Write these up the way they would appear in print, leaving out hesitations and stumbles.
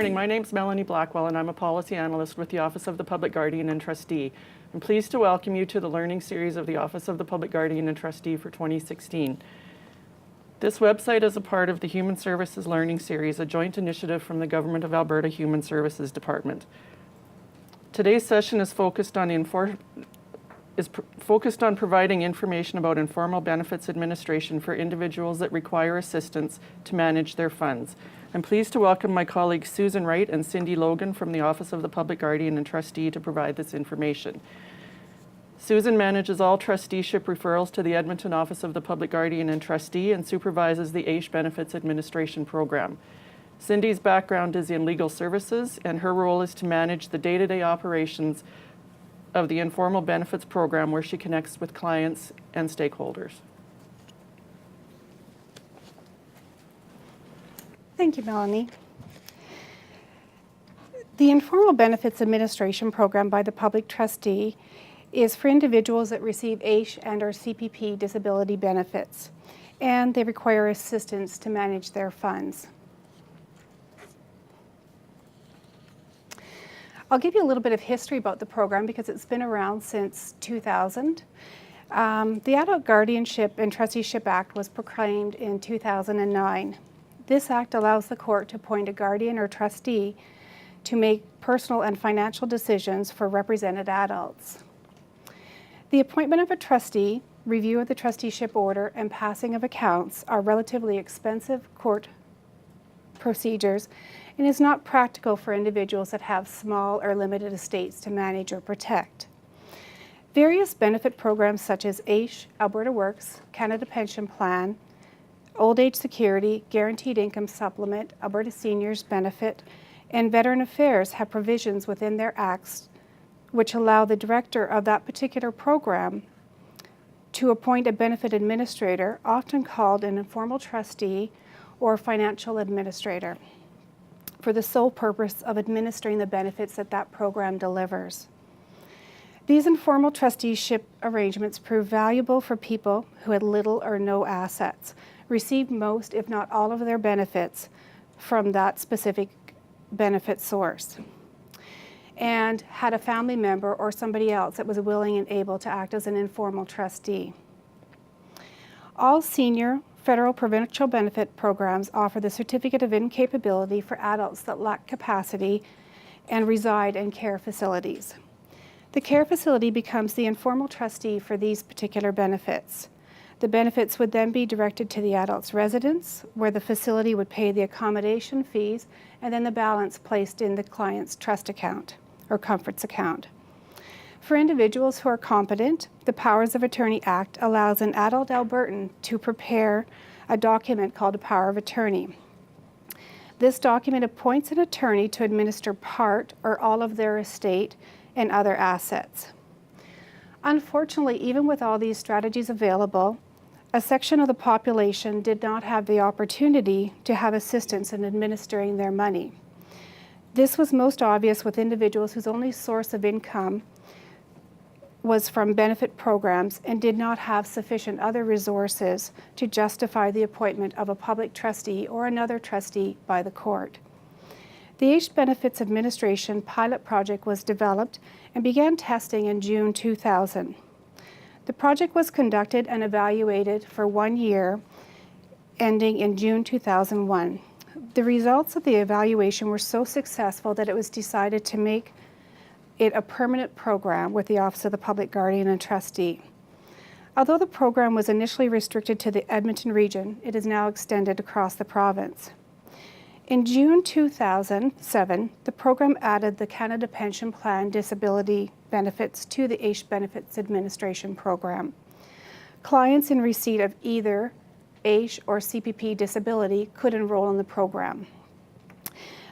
morning. My name's Melanie Blackwell, and I'm a policy analyst with the Office of the Public Guardian and Trustee. I'm pleased to welcome you to the learning series of the Office of the Public Guardian and Trustee for 2016. This website is a part of the Human Services Learning Series, a joint initiative from the Government of Alberta Human Services Department. Today's session is focused on providing information about informal benefits administration for individuals that require assistance to manage their funds. I'm pleased to welcome my colleagues Susan Wright and Cindy Logan from the Office of the Public Guardian and Trustee to provide this information. Susan manages all trusteeship referrals to the Edmonton Office of the Public Guardian and Trustee and supervises the AISH Benefits Administration Program. Cindy's background is in legal services, and her role is to manage the day-to-day operations of the Informal Benefits Program, where she connects with clients and stakeholders. Thank you, Melanie. The Informal Benefits Administration Program by the Public Trustee is for individuals that receive AISH and or CPP disability benefits, and they require assistance to manage their funds. I'll give you a little bit of history about the program because it's been around since 2000. The Adult Guardianship and Trusteeship Act was proclaimed in 2009. This act allows the court to appoint a guardian or trustee to make personal and financial decisions for represented adults. The appointment of a trustee, review of the trusteeship order, and passing of accounts are relatively expensive court procedures and is not practical for individuals that have small or limited estates to manage or protect. Various benefit programs such as AISH, Alberta Works, Canada Pension Plan, Old Age Security, Guaranteed Income Supplement, Alberta Seniors Benefit, and Veteran Affairs have provisions within their acts which allow the director of that particular program to appoint a benefit administrator, often called an informal trustee or financial administrator, for the sole purpose of administering the benefits that that program delivers. These informal trusteeship arrangements prove valuable for people who had little or no assets, received most, if not all, of their benefits from that specific benefit source, and had a family member or somebody else that was willing and able to act as an informal trustee. All senior federal provincial benefit programs offer the Certificate of Incapability for adults that lack capacity and reside in care facilities. The care facility becomes the informal trustee for these particular benefits. The benefits would then be directed to the adult's residence, where the facility would pay the accommodation fees and then the balance placed in the client's trust account or comforts account. For individuals who are competent, the Powers of Attorney Act allows an adult Albertan to prepare a document called a Power of Attorney. This document appoints an attorney to administer part or all of their estate and other assets. Unfortunately, even with all these strategies available, a section of the population did not have the opportunity to have assistance in administering their money. This was most obvious with individuals whose only source of income was from benefit programs and did not have sufficient other resources to justify the appointment of a public trustee or another trustee by the court. The AISH Benefits Administration pilot project was developed and began testing in June 2000. The project was conducted and evaluated for 1 year, ending in June 2001. The results of the evaluation were so successful that it was decided to make it a permanent program with the Office of the Public Guardian and Trustee. Although the program was initially restricted to the Edmonton region, it is now extended across the province. In June 2007, the program added the Canada Pension Plan disability benefits to the AISH Benefits Administration Program. Clients in receipt of either AISH or CPP disability could enroll in the program.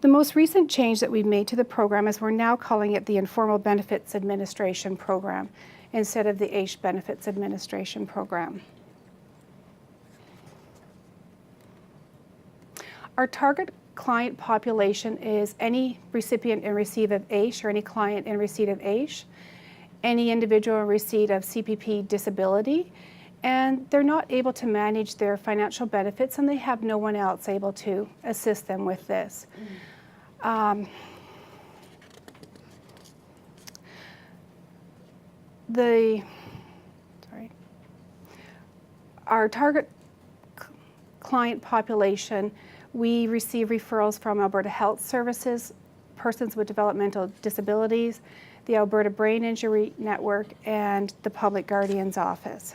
The most recent change that we've made to the program is we're now calling it the Informal Benefits Administration Program instead of the AISH Benefits Administration Program. Our target client population is any recipient in receipt of AISH or any client in receipt of AISH, any individual in receipt of CPP disability, and they're not able to manage their financial benefits and they have no one else able to assist them with this. Our target client population, we receive referrals from Alberta Health Services, persons with developmental disabilities, the Alberta Brain Injury Network, and the Public Guardian's Office.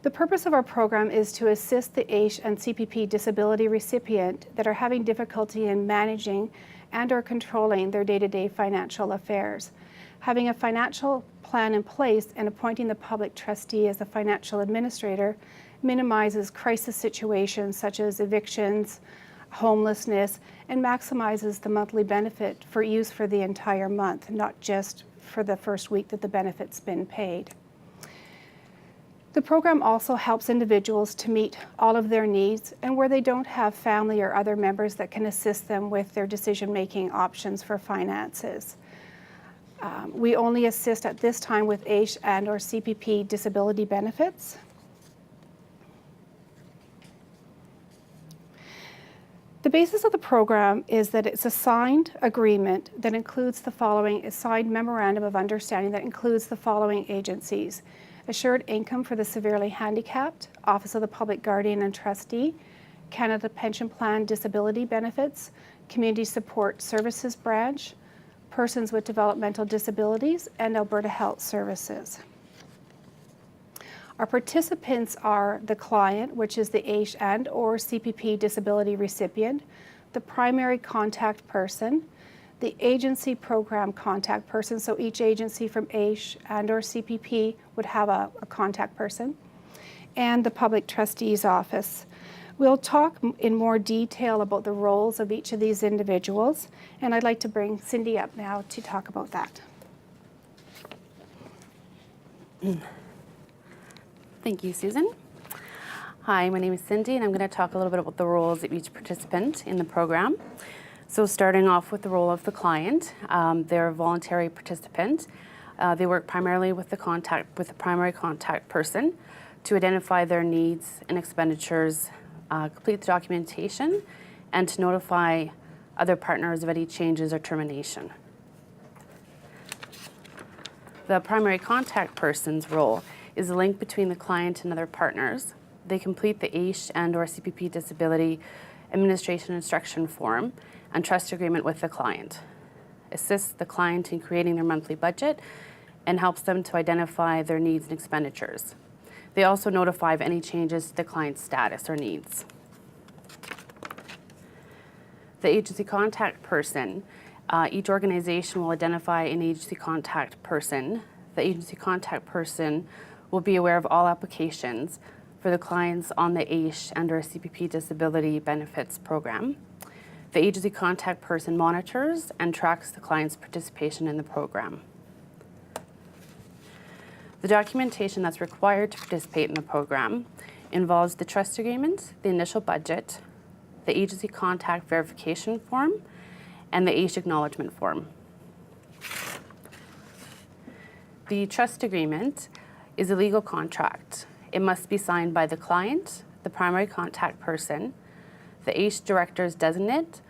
The purpose of our program is to assist the AISH and CPP disability recipient that are having difficulty in managing and or controlling their day-to-day financial affairs. Having a financial plan in place and appointing the public trustee as the financial administrator minimizes crisis situations such as evictions, homelessness, and maximizes the monthly benefit for use for the entire month, not just for the first week that the benefit's been paid. The program also helps individuals to meet all of their needs, and where they don't have family or other members that can assist them with their decision-making options for finances. We only assist at this time with AISH and or CPP disability benefits. The basis of the program is that it's a signed agreement that includes the following, a signed memorandum of understanding that includes the following agencies: Assured Income for the Severely Handicapped, Office of the Public Guardian and Trustee, Canada Pension Plan Disability Benefits, Community Support Services Branch, Persons with Developmental Disabilities, and Alberta Health Services. Our participants are the client, which is the AISH and or CPP disability recipient, the primary contact person, the agency program contact person, so each agency from AISH and or CPP would have a contact person, and the public trustee's office. We'll talk in more detail about the roles of each of these individuals, and I'd like to bring Cindy up now to talk about that. Thank you, Susan. Hi, my name is Cindy, and I'm going to talk a little bit about the roles of each participant in the program. So starting off with the role of the client, they're a voluntary participant. They work primarily with the primary contact person to identify their needs and expenditures, complete the documentation, and to notify other partners of any changes or termination. The primary contact person's role is a link between the client and other partners. They complete the AISH and or CPP disability administration instruction form and trust agreement with the client, assists the client in creating their monthly budget, and helps them to identify their needs and expenditures. They also notify of any changes to the client's status or needs. The agency contact person, each organization will identify an agency contact person. The agency contact person will be aware of all applications for the clients on the AISH and or CPP disability benefits program. The agency contact person monitors and tracks the client's participation in the program. The documentation that's required to participate in the program involves the trust agreement, the initial budget, the agency contact verification form, and the AISH acknowledgement form. The trust agreement is a legal contract. It must be signed by the client, the primary contact person, the AISH director's designate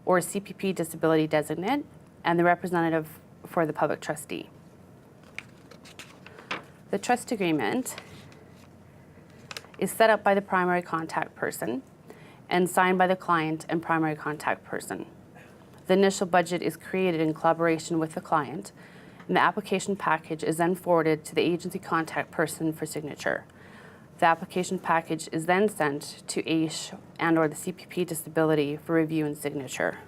or CPP disability designate, and the representative for the public trustee. The trust agreement is set up by the primary contact person and signed by the client and primary contact person. The initial budget is created in collaboration with the client, and the application package is then forwarded to the agency contact person for signature. The application package is then sent to AISH and or the CPP disability for review and signature.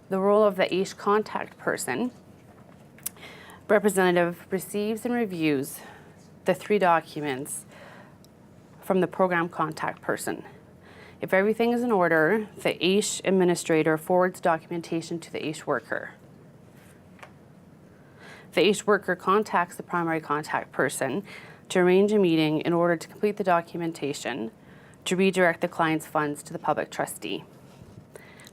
The role of the AISH contact person, representative receives and reviews the 3 documents from the program contact person. If everything is in order, the AISH administrator forwards documentation to the AISH worker. The AISH worker contacts the primary contact person to arrange a meeting in order to complete the documentation to redirect the client's funds to the public trustee.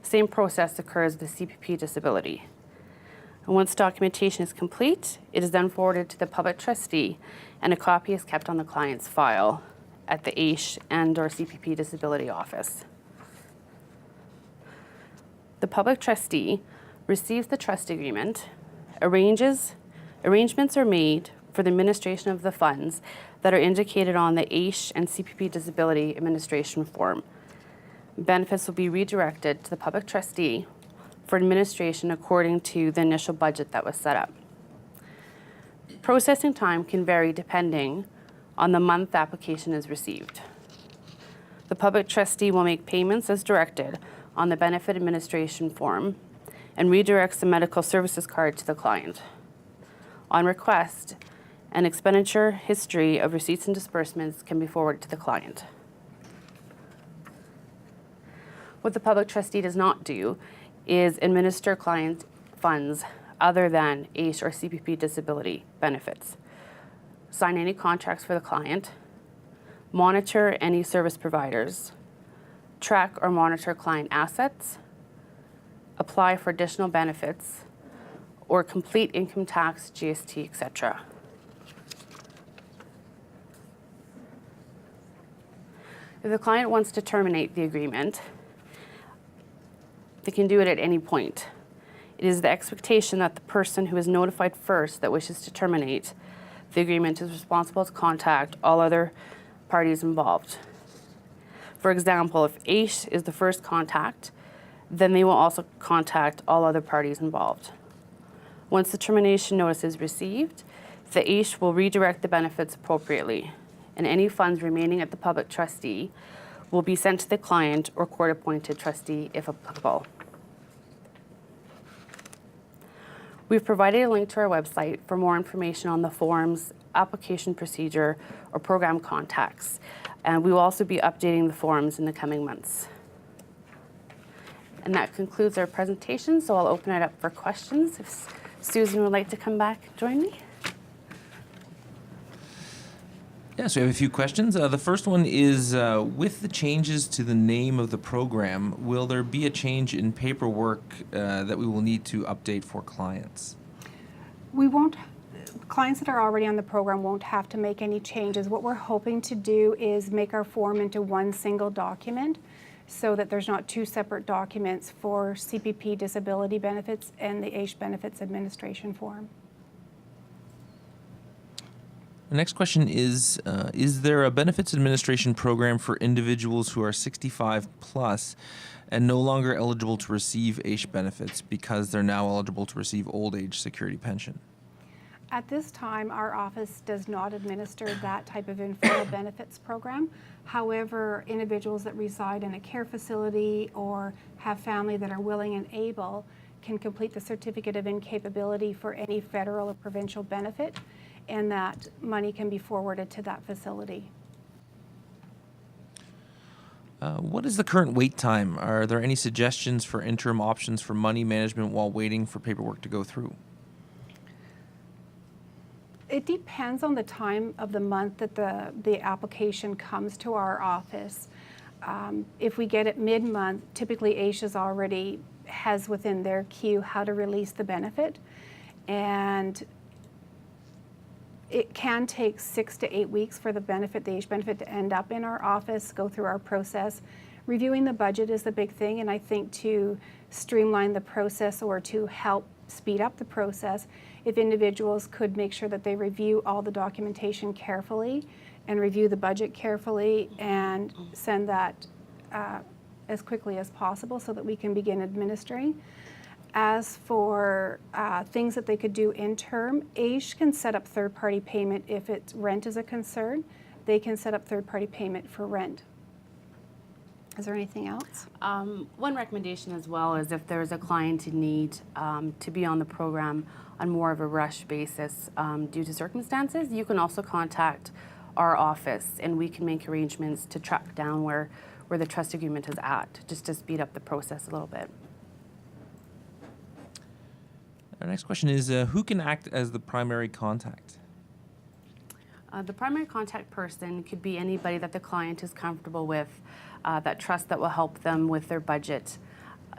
Same process occurs with the CPP disability. And once documentation is complete, it is then forwarded to the public trustee, and a copy is kept on the client's file at the AISH and or CPP disability office. The public trustee receives the trust agreement, arrangements are made for the administration of the funds that are indicated on the AISH and CPP disability administration form. Benefits will be redirected to the public trustee for administration according to the initial budget that was set up. Processing time can vary depending on the month the application is received. The public trustee will make payments as directed on the benefit administration form and redirects the medical services card to the client. On request, an expenditure history of receipts and disbursements can be forwarded to the client. What the public trustee does not do is administer client funds other than AISH or CPP disability benefits, sign any contracts for the client, monitor any service providers, track or monitor client assets, apply for additional benefits, or complete income tax, GST, etc. If the client wants to terminate the agreement, they can do it at any point. It is the expectation that the person who is notified first that wishes to terminate the agreement is responsible to contact all other parties involved. For example, if AISH is the first contact, then they will also contact all other parties involved. Once the termination notice is received, the AISH will redirect the benefits appropriately, and any funds remaining at the public trustee will be sent to the client or court-appointed trustee if applicable. We've provided a link to our website for more information on the forms, application procedure, or program contacts, and we will also be updating the forms in the coming months. And that concludes our presentation, so I'll open it up for questions. If Susan would like to come back and join me. Yes, we have a few questions. The first one is, with the changes to the name of the program, will there be a change in paperwork that we will need to update for clients? We won't, clients that are already on the program won't have to make any changes. What we're hoping to do is make our form into one single document so that there's not two separate documents for CPP disability benefits and the AISH benefits administration form. The next question is there a benefits administration program for individuals who are 65 plus and no longer eligible to receive AISH benefits because they're now eligible to receive old age security pension? At this time, our office does not administer that type of informal benefits program. However, individuals that reside in a care facility or have family that are willing and able can complete the certificate of incapability for any federal or provincial benefit, and that money can be forwarded to that facility. What is the current wait time? Are there any suggestions for interim options for money management while waiting for paperwork to go through? It depends on the time of the month that the application comes to our office. If we get it mid-month, typically AISH already has within their queue how to release the benefit, and it can take 6 to 8 weeks for the benefit, the AISH benefit, to end up in our office, go through our process. Reviewing the budget is the big thing, and I think to streamline the process or to help speed up the process, if individuals could make sure that they review all the documentation carefully and review the budget carefully and send that as quickly as possible so that we can begin administering. As for things that they could do in term, AISH can set up third-party payment if it's rent is a concern. They can set up third-party payment for rent. Is there anything else? One recommendation as well is if there's a client in need to be on the program on more of a rush basis due to circumstances, you can also contact our office and we can make arrangements to track down where the trust agreement is at, just to speed up the process a little bit. Our next question is, who can act as the primary contact? The primary contact person could be anybody that the client is comfortable with, that trust that will help them with their budget.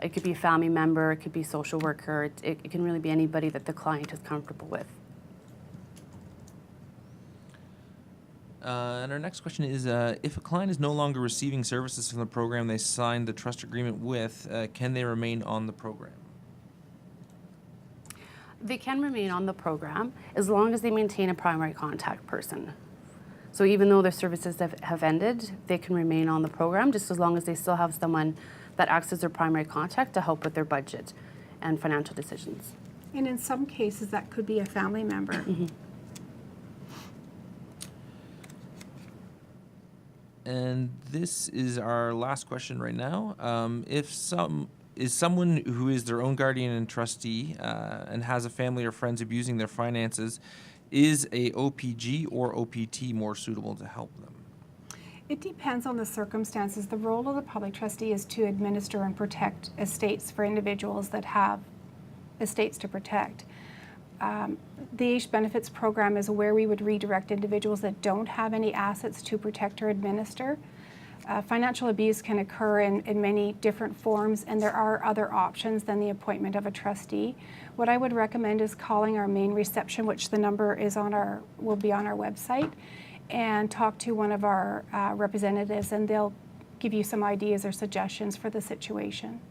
It could be a family member, it could be a social worker, it can really be anybody that the client is comfortable with. And our next question is, if a client is no longer receiving services from the program they signed the trust agreement with, can they remain on the program? They can remain on the program as long as they maintain a primary contact person. So even though their services have ended, they can remain on the program just as long as they still have someone that acts as their primary contact to help with their budget and financial decisions. And in some cases, that could be a family member. And this is our last question right now. Is someone who is their own guardian and trustee and has a family or friends abusing their finances, is a OPG or OPT more suitable to help them? It depends on the circumstances. The role of the public trustee is to administer and protect estates for individuals that have estates to protect. The AISH benefits program is where we would redirect individuals that don't have any assets to protect or administer. Financial abuse can occur in many different forms, and there are other options than the appointment of a trustee. What I would recommend is calling our main reception, which the number is will be on our website, and talk to one of our representatives, and they'll give you some ideas or suggestions for the situation.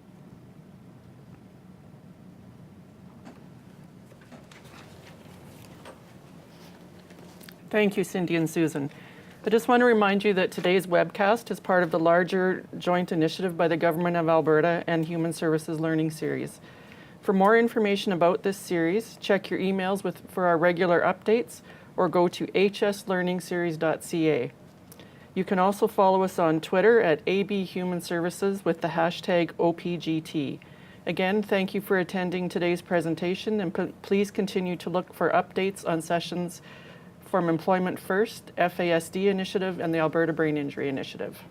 Thank you, Cindy and Susan. I just want to remind you that today's webcast is part of the larger joint initiative by the Government of Alberta and Human Services Learning Series. For more information about this series, check your emails for our regular updates or go to hslearningseries.ca. You can also follow us on Twitter at AB Human Services with the hashtag OPGT. Again, thank you for attending today's presentation, and please continue to look for updates on sessions from Employment First, FASD Initiative, and the Alberta Brain Injury Initiative.